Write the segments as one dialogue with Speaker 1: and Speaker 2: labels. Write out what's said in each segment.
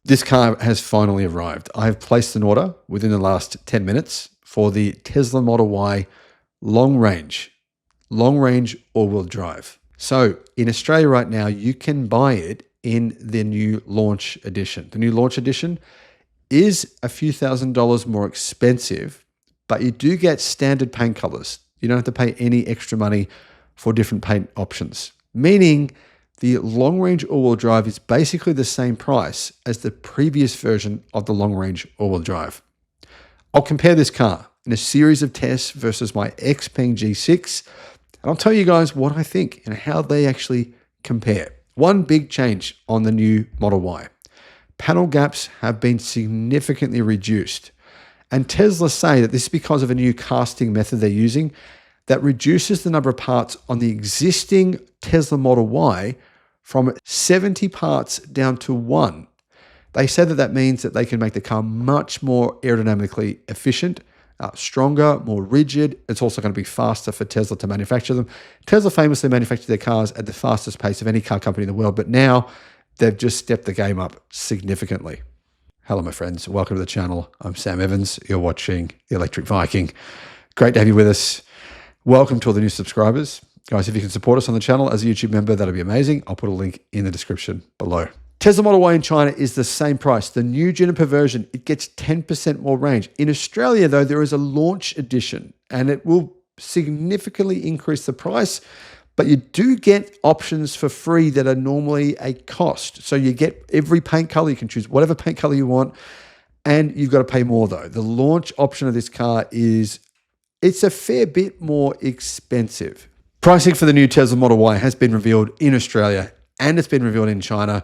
Speaker 1: This car has finally arrived. I have placed an order within the last 10 minutes for the Tesla Model Y long range all-wheel drive. So in Australia right now, you can buy it in the new launch edition. The new launch edition is a few $1,000s more expensive, but you do get standard paint colors. You don't have to pay any extra money for different paint options, meaning the long-range all-wheel drive is basically the same price as the previous version of the long-range all-wheel drive. I'll compare this car in a series of tests versus my Xpeng G6, and I'll tell you guys what I think and how they actually compare. One big change on the new Model Y. Panel gaps have been significantly reduced, and Tesla say that this is because of a new casting method they're using that reduces the number of parts on the existing Tesla Model Y from 70 parts down to 1. They said that means that they can make the car much more aerodynamically efficient, stronger, more rigid. It's also going to be faster for Tesla to manufacture them. Tesla famously manufactured their cars at the fastest pace of any car company in the world, but now they've just stepped the game up significantly. Hello, my friends. Welcome to the channel. I'm Sam Evans. You're watching the Electric Viking. Great to have you with us. Welcome to all the new subscribers. Guys, if you can support us on the channel as a YouTube member, that'll be amazing. I'll put a link in the description below. Tesla Model Y in China is the same price. The new Juniper version, it gets 10% more range. In Australia, though, there is a launch edition, and it will significantly increase the price, but you do get options for free that are normally a cost. So you get every paint color. You can choose whatever paint color you want, and you've got to pay more, though. The launch option of this car it's a fair bit more expensive. Pricing for the new Tesla Model Y has been revealed in Australia and it's been revealed in China.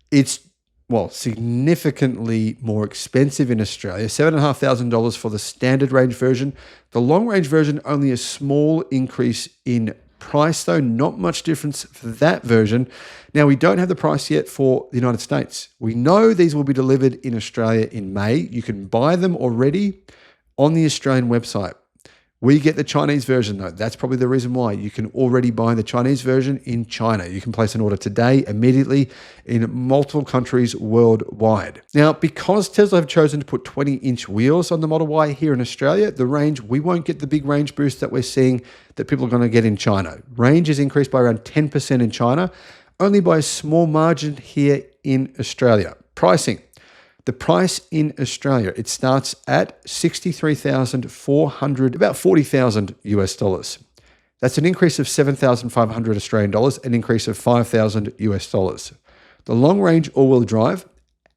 Speaker 1: It's, well, significantly more expensive in Australia, $7,500 for the standard range version. The long range version, only a small increase in price though, not much difference for that version. Now, we don't have the price yet for the United States. We know these will be delivered in Australia in May. You can buy them already on the Australian website. We get the Chinese version though. That's probably the reason why. You can already buy the Chinese version in China. You can place an order today, immediately, in multiple countries worldwide. Now, because Tesla have chosen to put 20-inch wheels on the Model Y here in Australia, the range, we won't get the big range boost that we're seeing that people are going to get in China. Range is increased by around 10% in China, only by a small margin here in Australia. Pricing. The price in Australia, it starts at $63,400, about 40,000 US dollars. That's an increase of 7,500 Australian dollars, an increase of 5,000 US dollars. The long range all-wheel drive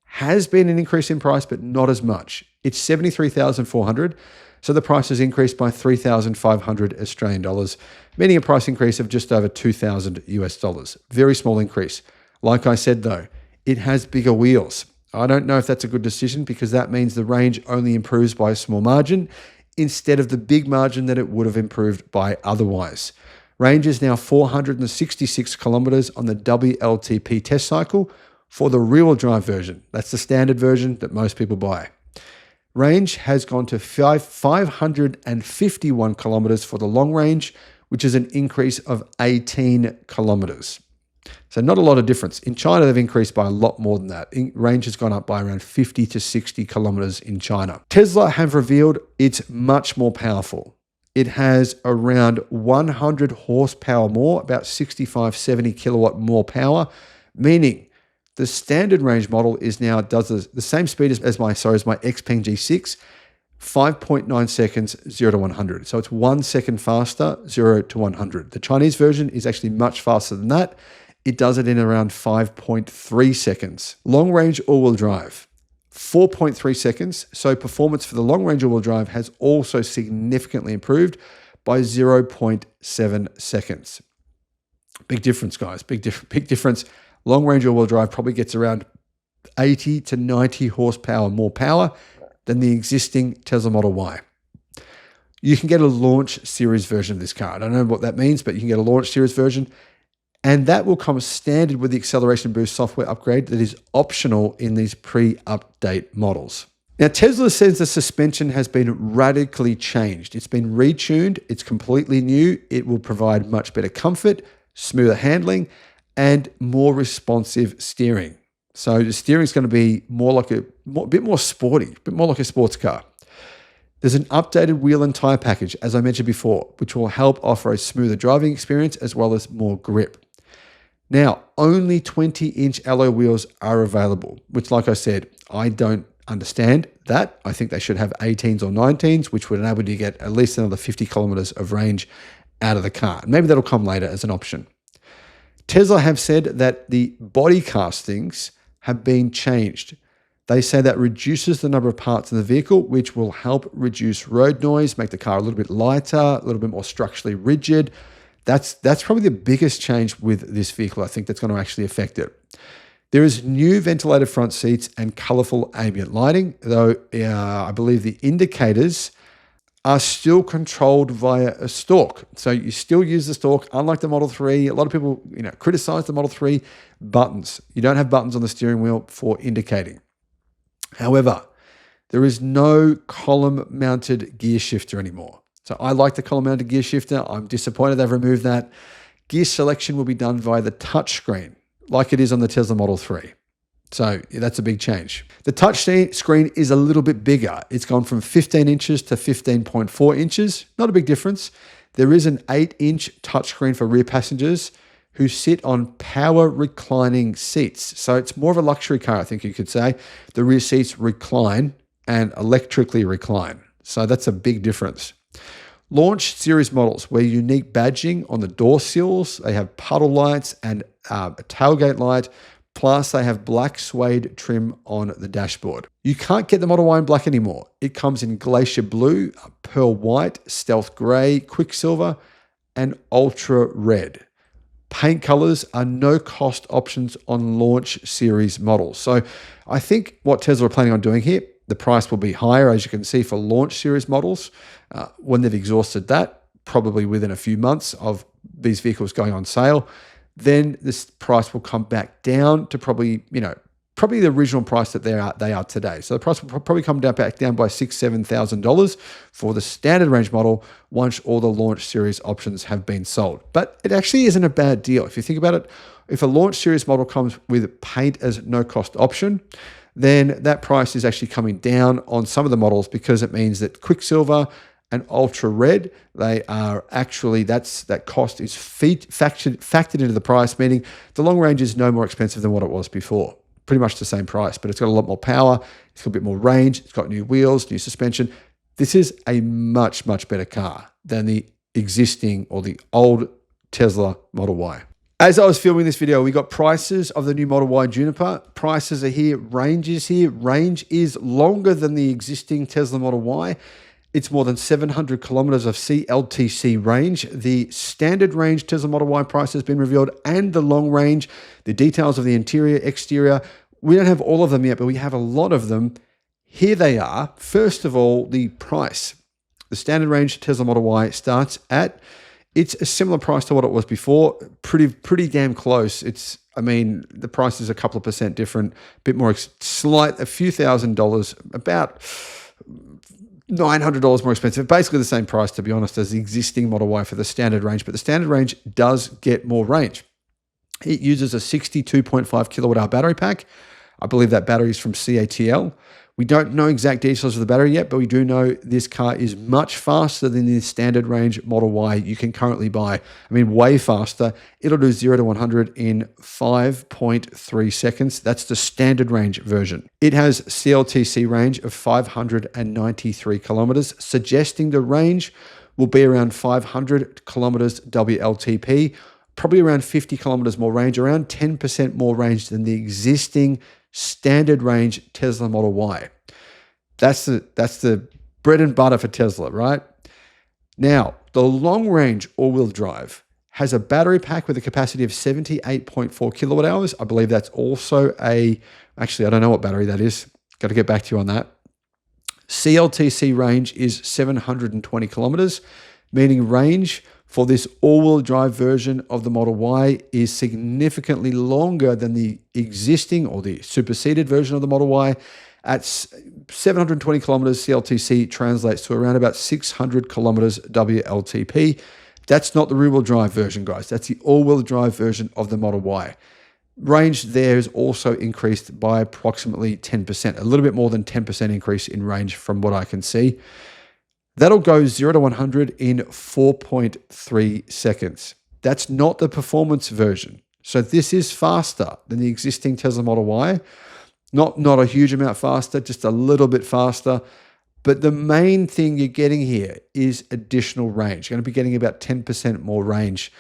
Speaker 1: has been an increase in price, but not as much. It's 73,400, so the price has increased by 3,500 Australian dollars, meaning a price increase of just over 2,000 US dollars. Very small increase. Like I said though, it has bigger wheels. I don't know if that's a good decision because that means the range only improves by a small margin instead of the big margin that it would have improved by otherwise. Range is now 466 kilometers on the WLTP test cycle for the rear-wheel drive version. That's the standard version that most people buy. Range has gone to 551 kilometers for the long range, which is an increase of 18 kilometers. So not a lot of difference. In China, they've increased by a lot more than that. Range has gone up by around 50 to 60 kilometers in China. Tesla have revealed it's much more powerful. It has around 100 horsepower more, about 65, 70 kilowatt more power, meaning the standard range model does the same speed as my Xpeng G6, 5.9 seconds, 0 to 100. So it's 1 second faster, 0 to 100. The Chinese version is actually much faster than that. It does it in around 5.3 seconds. Long range all-wheel drive, 4.3 seconds. So performance for the long range all-wheel drive has also significantly improved by 0.7 seconds. Big difference, guys. Big difference. Long range all-wheel drive probably gets around 80 to 90 horsepower more power than the existing Tesla Model Y. You can get a launch series version of this car. I don't know what that means, but you can get a launch series version. And that will come standard with the acceleration boost software upgrade that is optional in these pre-update models. Now, Tesla says the suspension has been radically changed. It's been retuned. It's completely new. It will provide much better comfort, smoother handling, and more responsive steering. So the steering is going to be a bit more sporty, a bit more like a sports car. There's an updated wheel and tire package, as I mentioned before, which will help offer a smoother driving experience as well as more grip. Now, only 20-inch alloy wheels are available, which, like I said, I don't understand that. I think they should have 18s or 19s, which would enable you to get at least another 50 kilometers of range out of the car. Maybe that'll come later as an option. Tesla have said that the body castings have been changed. They say that reduces the number of parts in the vehicle, which will help reduce road noise, make the car a little bit lighter, a little bit more structurally rigid. That's probably the biggest change with this vehicle. I think that's going to actually affect it. There is new ventilated front seats and colorful ambient lighting, though I believe the indicators are still controlled via a stalk. So you still use the stalk, unlike the Model 3. A lot of people criticize the Model 3 buttons. You don't have buttons on the steering wheel for indicating. However, there is no column-mounted gear shifter anymore. So I like the column-mounted gear shifter. I'm disappointed they've removed that. Gear selection will be done via the touchscreen, like it is on the Tesla Model 3. So that's a big change. The touch screen is a little bit bigger. It's gone from 15 inches to 15.4 inches. Not a big difference. There is an 8-inch touchscreen for rear passengers who sit on power reclining seats. So it's more of a luxury car, I think you could say. The rear seats recline and electrically recline. So that's a big difference. Launch series models wear unique badging on the door sills. They have puddle lights and a tailgate light. Plus, they have black suede trim on the dashboard. You can't get the Model Y in black anymore. It comes in glacier blue, pearl white, stealth gray, quicksilver, and ultra red. Paint colors are no-cost options on launch series models. So I think what Tesla are planning on doing here, the price will be higher, as you can see, for launch series models. When they've exhausted that, probably within a few months of these vehicles going on sale, then this price will come back down to probably the original price that they are today. So the price will probably come back down by $6,000-$7,000 for the standard range model once all the launch series options have been sold. But it actually isn't a bad deal. If you think about it, if a launch series model comes with paint as no cost option, then that price is actually coming down on some of the models because it means that Quicksilver and Ultra Red, they are actually, that cost is factored into the price, meaning the long range is no more expensive than what it was before. Pretty much the same price, but it's got a lot more power, it's got a bit more range, it's got new wheels, new suspension. This is a much, much better car than the existing or the old Tesla Model Y. As I was filming this video, we got prices of the new Model Y Juniper. Prices are here, range is here. Range is longer than the existing Tesla Model Y. It's more than 700 kilometers of CLTC range. The standard range Tesla Model Y price has been revealed, and the long range, the details of the interior, exterior. We don't have all of them yet, but we have a lot of them. Here they are. First of all, the price. The standard range Tesla Model Y starts at, it's a similar price to what it was before. Pretty damn close. The price is a couple of percent different, a bit more slight, a few $1,000s, about $900 more expensive. Basically the same price, to be honest, as the existing Model Y for the standard range, but the standard range does get more range. It uses a 62.5 kilowatt hour battery pack. I believe that battery is from CATL. We don't know exact details of the battery yet, but we do know this car is much faster than the standard range Model Y you can currently buy. Way faster. It'll do 0 to 100 in 5.3 seconds. That's the standard range version. It has CLTC range of 593 kilometers, suggesting the range will be around 500 kilometers WLTP, probably around 50 kilometers more range, around 10% more range than the existing standard range Tesla Model Y. That's the bread and butter for Tesla, right? Now, the long range all-wheel drive has a battery pack with a capacity of 78.4 kilowatt hours. I believe that's also actually, I don't know what battery that is. Got to get back to you on that. CLTC range is 720 kilometers, meaning range for this all-wheel drive version of the Model Y is significantly longer than the existing or the superseded version of the Model Y. At 720 kilometers, CLTC translates to around about 600 kilometers WLTP. That's not the rear-wheel drive version, guys. That's the all-wheel drive version of the Model Y. Range there is also increased by approximately 10%, a little bit more than 10% increase in range from what I can see. That'll go 0 to 100 in 4.3 seconds. That's not the performance version. So this is faster than the existing Tesla Model Y. Not a huge amount faster, just a little bit faster. But the main thing you're getting here is additional range. You're going to be getting about 10% more range.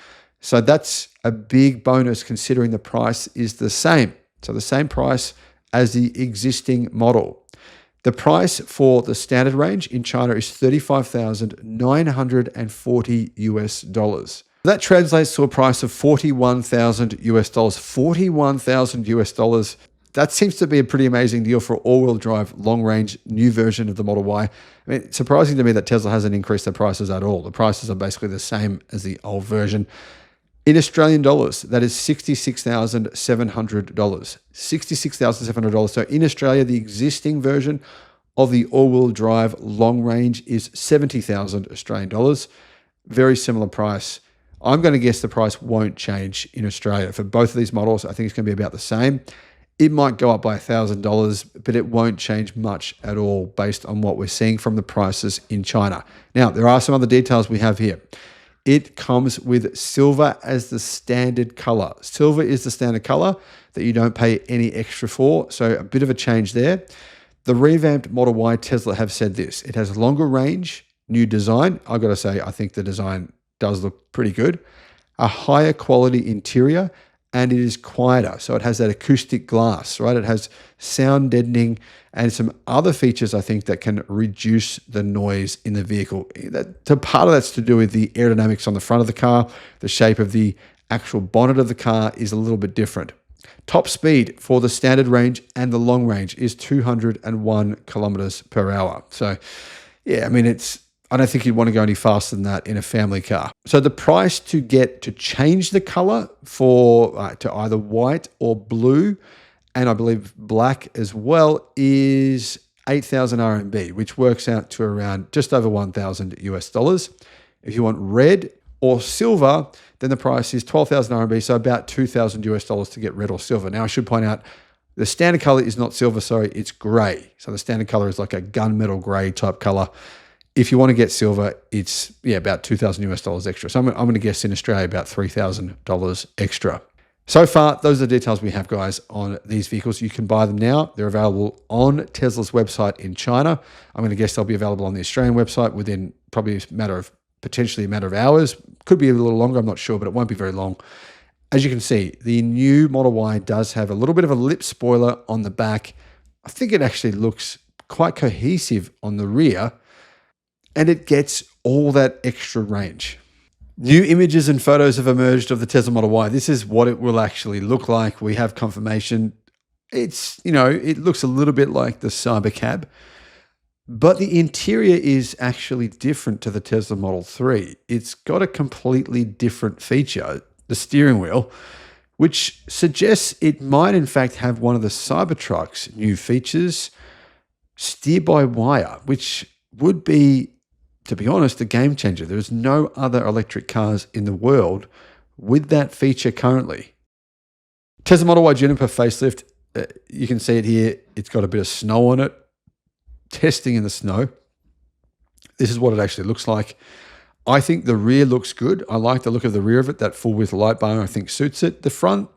Speaker 1: So that's a big bonus considering the price is the same. So the same price as the existing model. The price for the standard range in China is $35,940 US. That translates to a price of $41,000 US. $41,000 US. That seems to be a pretty amazing deal for all-wheel drive, long-range, new version of the Model Y. I mean, it's surprising to me that Tesla hasn't increased their prices at all. The prices are basically the same as the old version. In Australian dollars, that is $66,700. $66,700. So in Australia, the existing version of the all-wheel drive long range is 70,000 Australian dollars. Very similar price. I'm going to guess the price won't change in Australia. For both of these models, I think it's going to be about the same. It might go up by $1,000, but it won't change much at all based on what we're seeing from the prices in China. Now, there are some other details we have here. It comes with silver as the standard color. Silver is the standard color that you don't pay any extra for. So a bit of a change there. The revamped Model Y Tesla have said this. It has longer range, new design. I've got to say, I think the design does look pretty good. A higher quality interior, and it is quieter. So it has that acoustic glass, right? It has sound deadening and some other features, I think, that can reduce the noise in the vehicle. Part of that's to do with the aerodynamics on the front of the car. The shape of the actual bonnet of the car is a little bit different. Top speed for the standard range and the long range is 201 kilometers per hour. So, yeah, I mean, I don't think you'd want to go any faster than that in a family car. So the price to get to change the color to either white or blue, and I believe black as well, is 8,000 RMB, which works out to around just over 1,000 US dollars. If you want red or silver, then the price is 12,000 RMB, so about 2,000 US dollars to get red or silver. Now, I should point out, the standard color is not silver, sorry, it's gray. So the standard color is like a gunmetal gray type color. If you want to get silver, it's about 2,000 US dollars extra. So I'm going to guess in Australia about $3,000 extra. So far, those are the details we have, guys, on these vehicles. You can buy them now. They're available on Tesla's website in China. I'm going to guess they'll be available on the Australian website within probably potentially a matter of hours. Could be a little longer, I'm not sure, but it won't be very long. As you can see, the new Model Y does have a little bit of a lip spoiler on the back. I think it actually looks quite cohesive on the rear, and it gets all that extra range. New images and photos have emerged of the Tesla Model Y. This is what it will actually look like. We have confirmation. It looks a little bit like the Cybercab, but the interior is actually different to the Tesla Model 3. It's got a completely different feature, the steering wheel, which suggests it might in fact have one of the Cybertruck's new features, steer-by-wire, which would be, to be honest, a game changer. There's no other electric cars in the world with that feature currently. Tesla Model Y Juniper facelift, you can see it here. It's got a bit of snow on it. Testing in the snow. This is what it actually looks like. I think the rear looks good. I like the look of the rear of it. That full width light bar, I think, suits it. The front,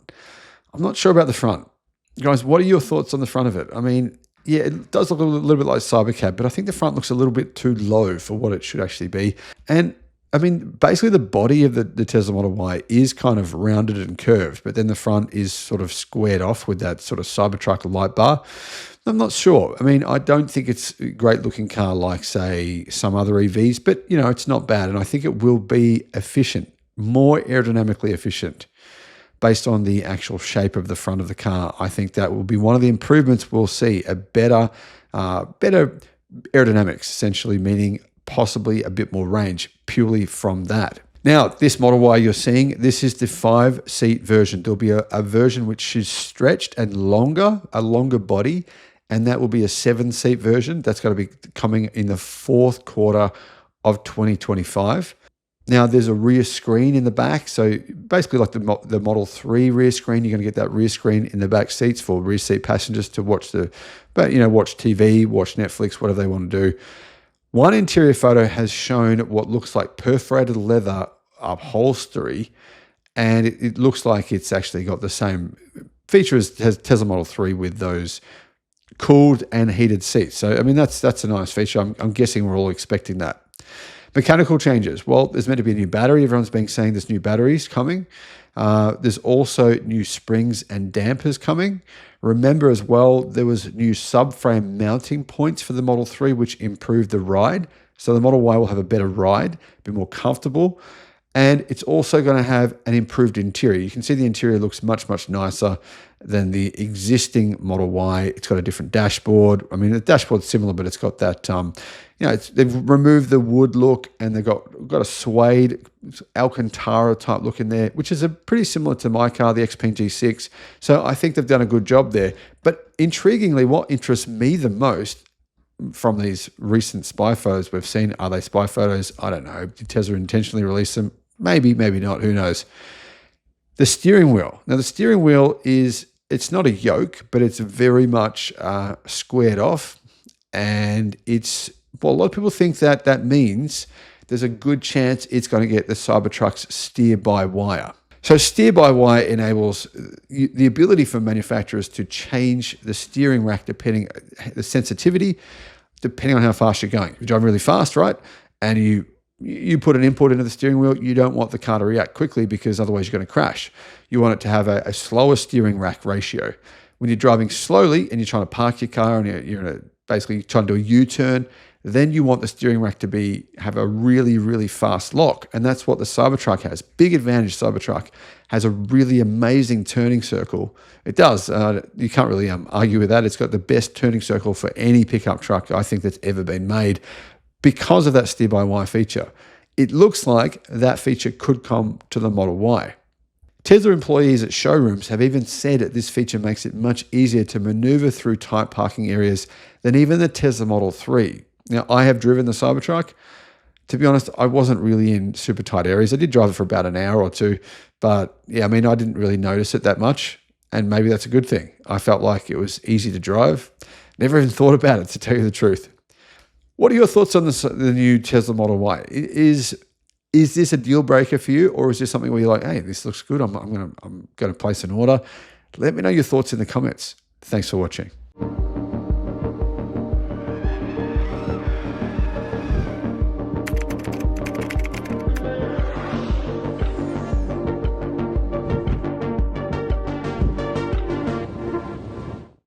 Speaker 1: I'm not sure about the front. Guys, what are your thoughts on the front of it? I mean, yeah, it does look a little bit like Cybercab, but I think the front looks a little bit too low for what it should actually be. And I mean, basically the body of the Tesla Model Y is kind of rounded and curved, but then the front is sort of squared off with that sort of Cybertruck light bar. I'm not sure. I mean, I don't think it's a great looking car like, say, some other EVs, but, it's not bad. And I think it will be efficient, more aerodynamically efficient based on the actual shape of the front of the car. I think that will be one of the improvements we'll see, a better aerodynamics, essentially, meaning possibly a bit more range purely from that. Now, this Model Y you're seeing, this is the 5-seat version. There'll be a version which is stretched and longer, a longer body, and that will be a 7-seat version. That's going to be coming in the fourth quarter of 2025. Now, there's a rear screen in the back. So basically like the Model 3 rear screen, you're going to get that rear screen in the back seats for rear seat passengers to watch watch TV, watch Netflix, whatever they want to do. One interior photo has shown what looks like perforated leather upholstery, and it looks like it's actually got the same feature as Tesla Model 3 with those cooled and heated seats. So, I mean, that's a nice feature. I'm guessing we're all expecting that. Mechanical changes. Well, there's meant to be a new battery. Everyone's been saying there's new batteries coming. There's also new springs and dampers coming. Remember as well, there was new subframe mounting points for the Model 3, which improved the ride. So the Model Y will have a better ride, be more comfortable. And it's also going to have an improved interior. You can see the interior looks much, much nicer than the existing Model Y. It's got a different dashboard. I mean, the dashboard's similar, but it's got that, they've removed the wood look, and they've got a suede Alcantara type look in there, which is pretty similar to my car, the XPeng G6. So I think they've done a good job there. But intriguingly, what interests me the most from these recent spy photos we've seen, are they spy photos? I don't know. Did Tesla intentionally release them? Maybe, maybe not. Who knows? The steering wheel. Now, the steering wheel it's not a yoke, but it's very much squared off. And a lot of people think that means there's a good chance it's going to get the Cybertruck's steer-by-wire. So steer-by-wire enables the ability for manufacturers to change the steering rack the sensitivity, depending on how fast you're going. If you're driving really fast, right, and you put an input into the steering wheel, you don't want the car to react quickly because otherwise you're going to crash. You want it to have a slower steering rack ratio. When you're driving slowly and you're trying to park your car and you're basically trying to do a U-turn, then you want the steering rack to have a really, really fast lock. And that's what the Cybertruck has. Big advantage, Cybertruck has a really amazing turning circle. It does. You can't really argue with that. It's got the best turning circle for any pickup truck I think that's ever been made because of that steer-by-wire feature. It looks like that feature could come to the Model Y. Tesla employees at showrooms have even said that this feature makes it much easier to maneuver through tight parking areas than even the Tesla Model 3. Now, I have driven the Cybertruck. To be honest, I wasn't really in super tight areas. I did drive it for about an hour or two, but yeah, I mean, I didn't really notice it that much, and maybe that's a good thing. I felt like it was easy to drive. Never even thought about it, to tell you the truth. What are your thoughts on the new Tesla Model Y? Is this a deal breaker for you, or is this something where you're like, hey, this looks good, I'm going to place an order? Let me know your thoughts in the comments. Thanks for watching.